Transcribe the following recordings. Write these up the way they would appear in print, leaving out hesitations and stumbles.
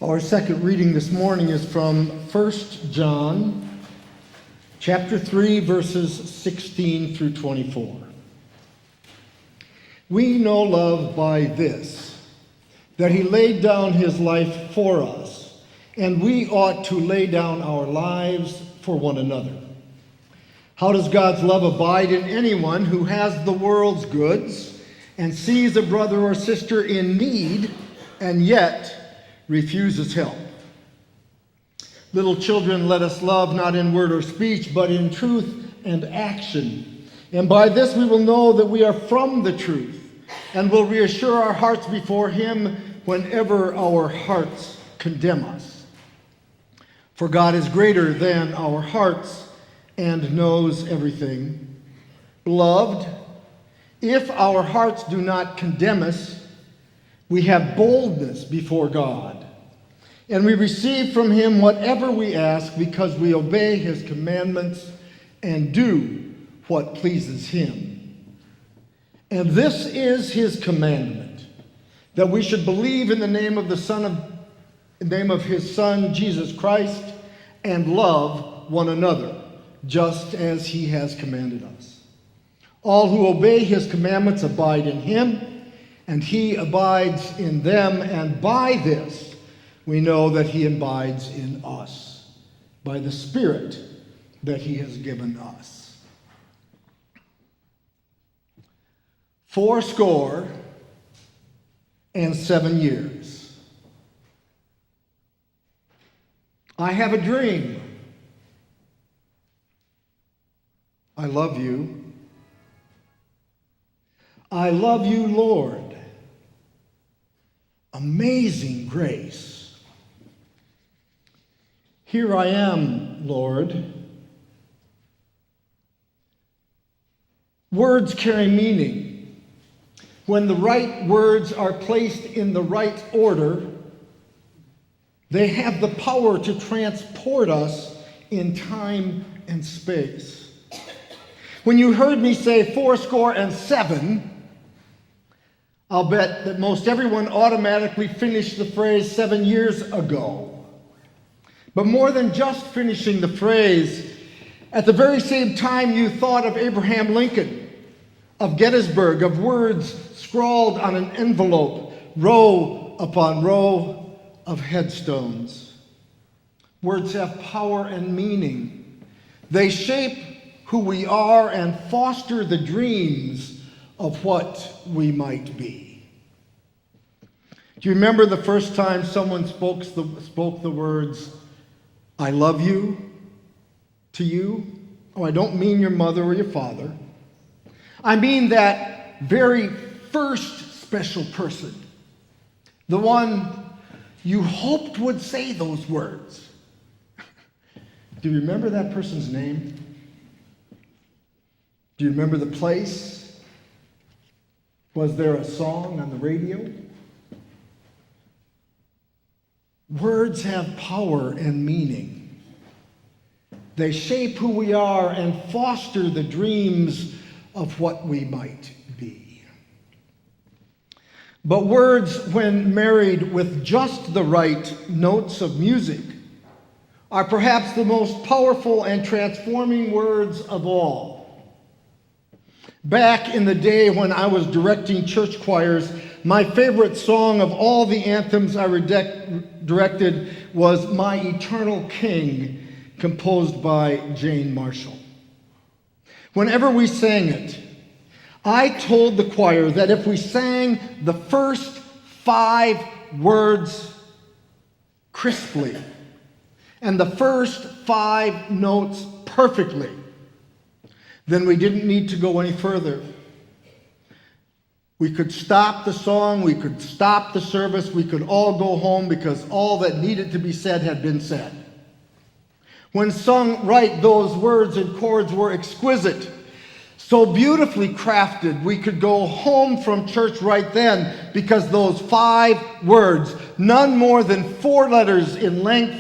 Our second reading this morning is from 1 John chapter 3, verses 16 through 24. We know love by this, that he laid down his life for us, and we ought to lay down our lives for one another. How does God's love abide in anyone who has the world's goods and sees a brother or sister in need and yet refuses help? Little children, let us love not in word or speech, but in truth and action. And by this we will know that we are from the truth, and will reassure our hearts before him whenever our hearts condemn us. For God is greater than our hearts and knows everything. Beloved, if our hearts do not condemn us, we have boldness before God, and we receive from him whatever we ask because we obey his commandments and do what pleases him. And this is his commandment, that we should believe in the name of his Son, Jesus Christ, and love one another, just as he has commanded us. All who obey his commandments abide in him, and he abides in them, and by this we know that he abides in us, by the Spirit that he has given us. 87 years. I have a dream. I love you. I love you, Lord. Amazing grace. Here I am, Lord. Words carry meaning. When the right words are placed in the right order, they have the power to transport us in time and space. When you heard me say 87, I'll bet that most everyone automatically finished the phrase 7 years ago. But more than just finishing the phrase, at the very same time you thought of Abraham Lincoln, of Gettysburg, of words scrawled on an envelope, row upon row of headstones. Words have power and meaning. They shape who we are and foster the dreams of what we might be. Do you remember the first time someone spoke the words, I love you, to you? Oh, I don't mean your mother or your father. I mean that very first special person, the one you hoped would say those words. Do you remember that person's name? Do you remember the place? Was there a song on the radio? Words have power and meaning. They shape who we are and foster the dreams of what we might be. But words, when married with just the right notes of music, are perhaps the most powerful and transforming words of all. Back in the day when I was directing church choirs, my favorite song of all the anthems I directed was My Eternal King, composed by Jane Marshall. Whenever we sang it, I told the choir that if we sang the first 5 words crisply and the first 5 notes perfectly, then we didn't need to go any further. We could stop the song, we could stop the service, we could all go home because all that needed to be said had been said. When sung right, those words and chords were exquisite, so beautifully crafted, we could go home from church right then because those 5 words, none more than 4 letters in length,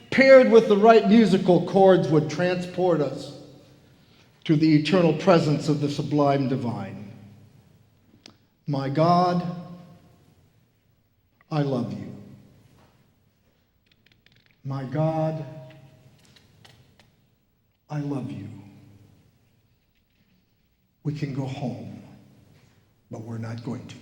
paired with the right musical chords, would transport us to the eternal presence of the sublime divine. My God, I love you. My God, I love you. We can go home, but we're not going to.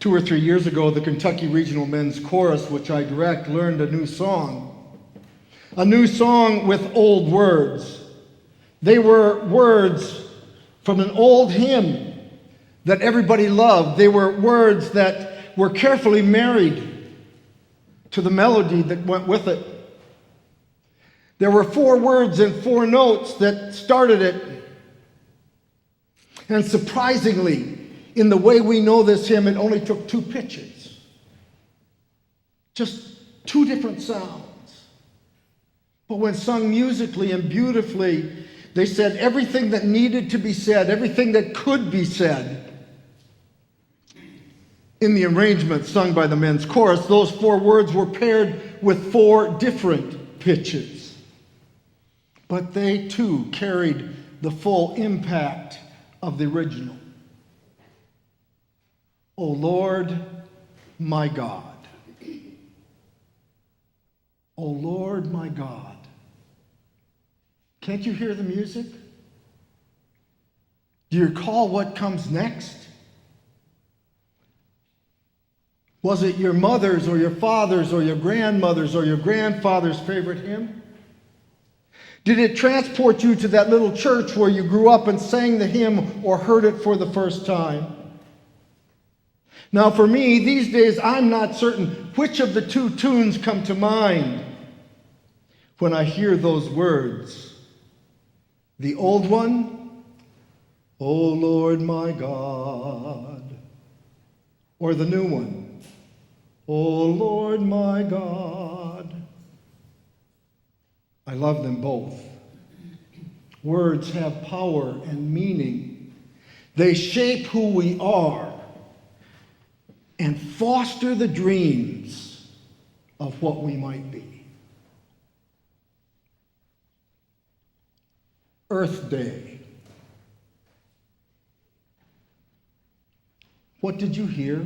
2 or 3 years ago, the Kentucky Regional Men's Chorus, which I direct, learned a new song with old words. They were words from an old hymn that everybody loved. They were words that were carefully married to the melody that went with it. There were 4 words and 4 notes that started it. And surprisingly, in the way we know this hymn, it only took 2 pitches. Just 2 different sounds. But when sung musically and beautifully, they said everything that needed to be said, everything that could be said. In the arrangement sung by the men's chorus, those 4 words were paired with 4 different pitches. But they too carried the full impact of the original. O Lord, my God. O Lord, my God. Can't you hear the music? Do you recall what comes next? Was it your mother's or your father's or your grandmother's or your grandfather's favorite hymn? Did it transport you to that little church where you grew up and sang the hymn or heard it for the first time? Now for me, these days, I'm not certain which of the 2 tunes come to mind when I hear those words. The old one, O Lord my God, or the new one, O Lord my God. I love them both. Words have power and meaning. They shape who we are and foster the dreams of what we might be. Earth Day. What did you hear?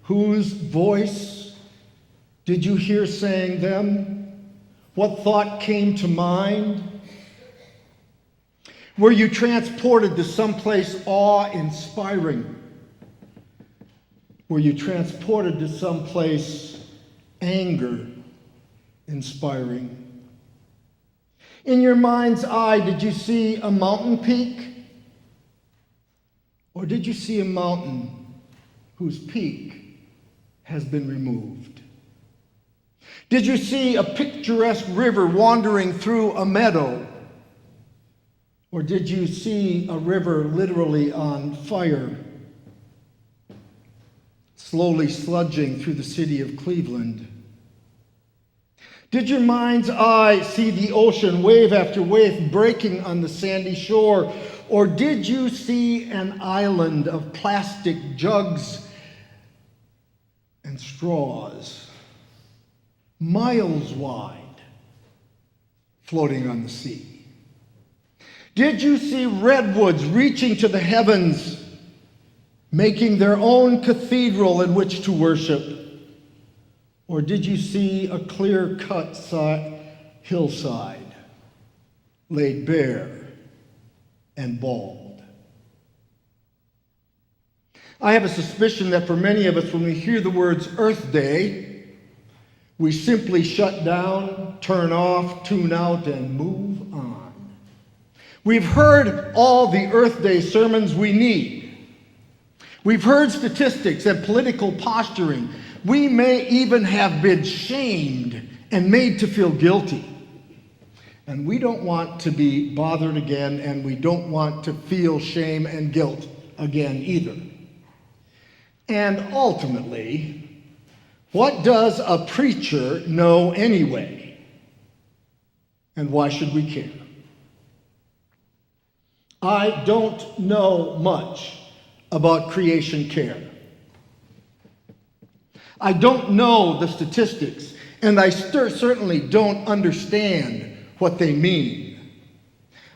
Whose voice did you hear saying them? What thought came to mind? Were you transported to someplace awe-inspiring? Were you transported to someplace anger-inspiring? In your mind's eye, did you see a mountain peak? Or did you see a mountain whose peak has been removed? Did you see a picturesque river wandering through a meadow? Or did you see a river literally on fire, slowly sludging through the city of Cleveland? Did your mind's eye see the ocean, wave after wave, breaking on the sandy shore? Or did you see an island of plastic jugs and straws, miles wide, floating on the sea? Did you see redwoods reaching to the heavens, making their own cathedral in which to worship? Or did you see a clear-cut hillside, laid bare and bald? I have a suspicion that for many of us, when we hear the words Earth Day, we simply shut down, turn off, tune out, and move on. We've heard all the Earth Day sermons we need. We've heard statistics and political posturing. We may even have been shamed and made to feel guilty. And we don't want to be bothered again, and we don't want to feel shame and guilt again either. And ultimately, what does a preacher know anyway? And why should we care? I don't know much about creation care. I don't know the statistics, and I certainly don't understand what they mean.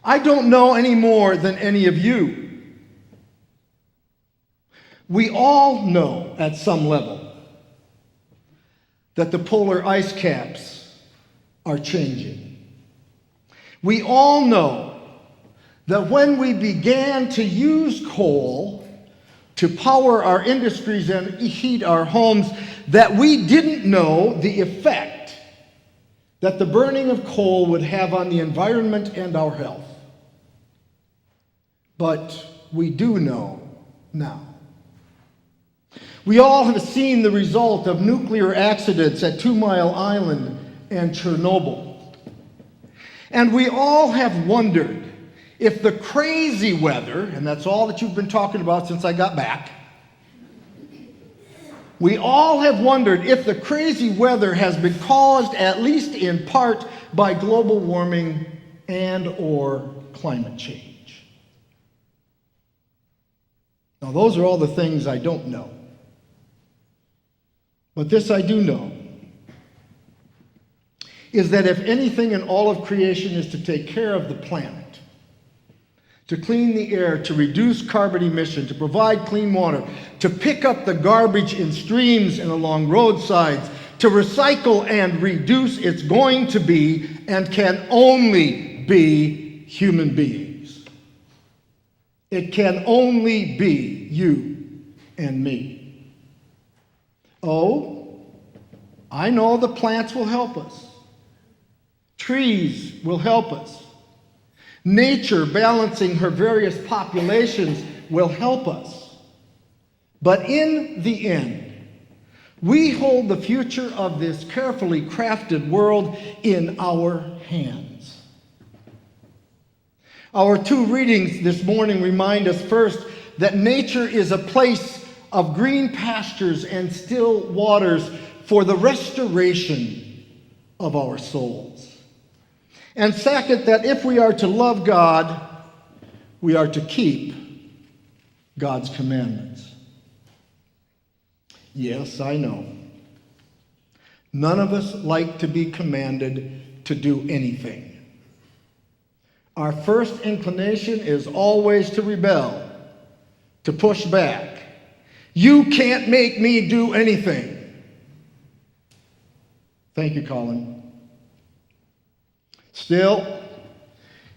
I don't know any more than any of you. We all know at some level that the polar ice caps are changing. We all know that when we began to use coal to power our industries and heat our homes, that we didn't know the effect that the burning of coal would have on the environment and our health. But we do know now. We all have seen the result of nuclear accidents at 2 Mile Island and Chernobyl. And we all have wondered if the crazy weather, and that's all that you've been talking about since I got back, we all have wondered if the crazy weather has been caused, at least in part, by global warming and or climate change. Now, those are all the things I don't know. But this I do know, is that if anything in all of creation is to take care of the planet, to clean the air, to reduce carbon emission, to provide clean water, to pick up the garbage in streams and along roadsides, to recycle and reduce, it's going to be and can only be human beings. It can only be you and me. Oh, I know the plants will help us. Trees will help us. Nature, balancing her various populations, will help us. But in the end, we hold the future of this carefully crafted world in our hands. Our two readings this morning remind us first that nature is a place of green pastures and still waters for the restoration of our souls. And second, that if we are to love God, we are to keep God's commandments. Yes, I know. None of us like to be commanded to do anything. Our first inclination is always to rebel, to push back. You can't make me do anything. Thank you, Colin. Still,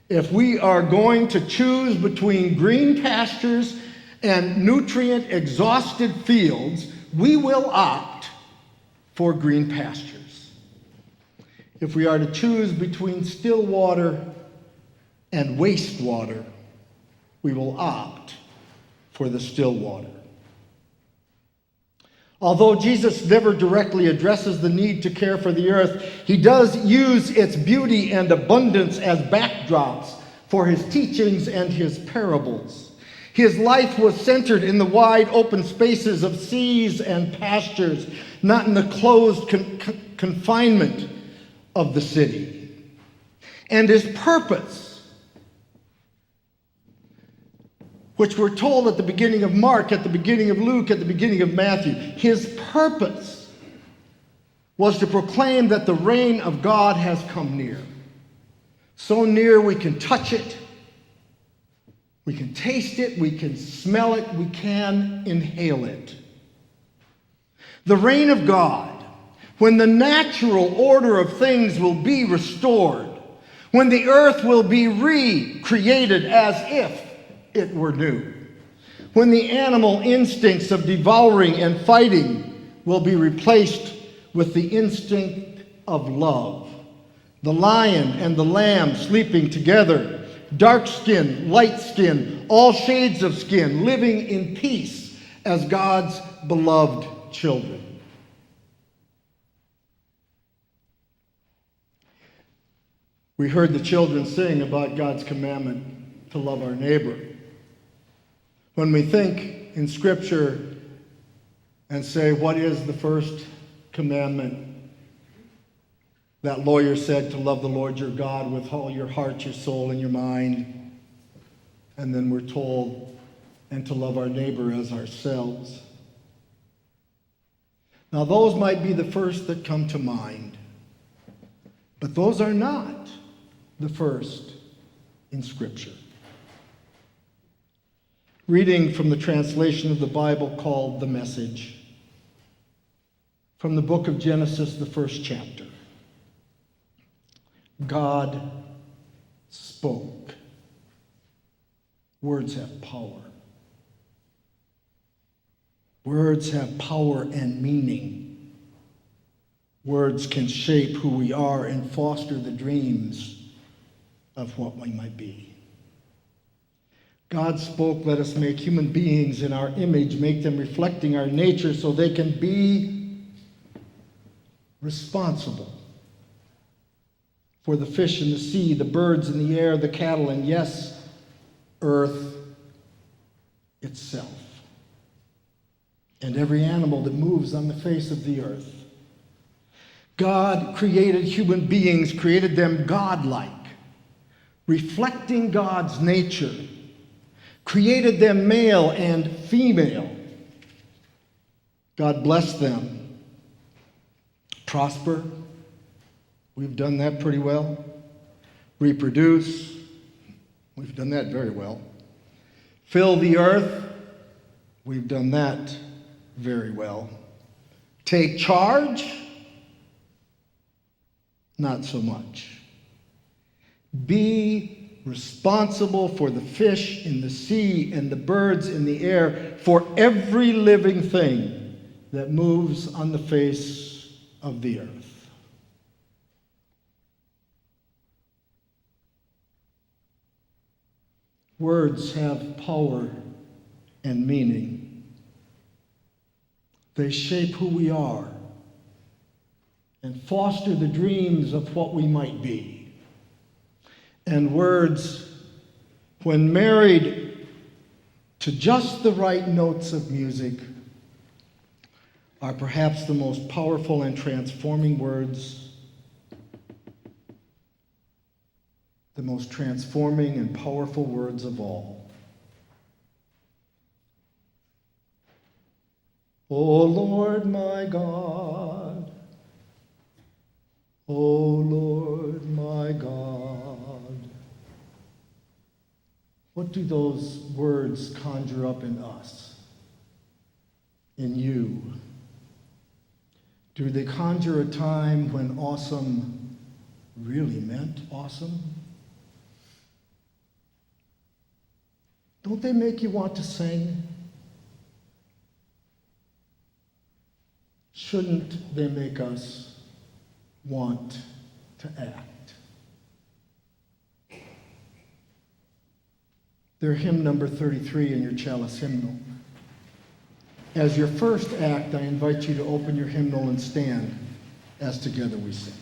if we are going to choose between green pastures and nutrient-exhausted fields, we will opt for green pastures. If we are to choose between still water and wastewater, we will opt for the still water. Although Jesus never directly addresses the need to care for the earth, he does use its beauty and abundance as backdrops for his teachings and his parables. His life was centered in the wide open spaces of seas and pastures, not in the closed confinement of the city. And his purpose, which we're told at the beginning of Mark, at the beginning of Luke, at the beginning of Matthew. His purpose was to proclaim that the reign of God has come near. So near we can touch it, we can taste it, we can smell it, we can inhale it. The reign of God, when the natural order of things will be restored, when the earth will be recreated as if it were new, when the animal instincts of devouring and fighting will be replaced with the instinct of love, the lion and the lamb sleeping together, dark skin, light skin, all shades of skin, living in peace as God's beloved children. We heard the children sing about God's commandment to love our neighbor. When we think in Scripture and say, what is the first commandment? That lawyer said to love the Lord your God with all your heart, your soul, and your mind. And then we're told, and to love our neighbor as ourselves. Now those might be the first that come to mind, but those are not the first in Scripture. Reading from the translation of the Bible called The Message. From the book of Genesis, the first chapter. God spoke. Words have power. Words have power and meaning. Words can shape who we are and foster the dreams of what we might be. God spoke, let us make human beings in our image, make them reflecting our nature so they can be responsible for the fish in the sea, the birds in the air, the cattle, and yes, earth itself, and every animal that moves on the face of the earth. God created human beings, created them godlike, reflecting God's nature, created them male and female. God blessed them. Prosper. We've done that pretty well. Reproduce. We've done that very well. Fill the earth. We've done that very well. Take charge. Not so much. Be responsible for the fish in the sea and the birds in the air, for every living thing that moves on the face of the earth. Words have power and meaning. They shape who we are and foster the dreams of what we might be. And words, when married to just the right notes of music, are perhaps the most powerful and transforming words, the most transforming and powerful words of all. O Lord my God, O Lord my God. What do those words conjure up in us, in you? Do they conjure a time when awesome really meant awesome? Don't they make you want to sing? Shouldn't they make us want to act? They're hymn number 33 in your chalice hymnal. As your first act, I invite you to open your hymnal and stand as together we sing.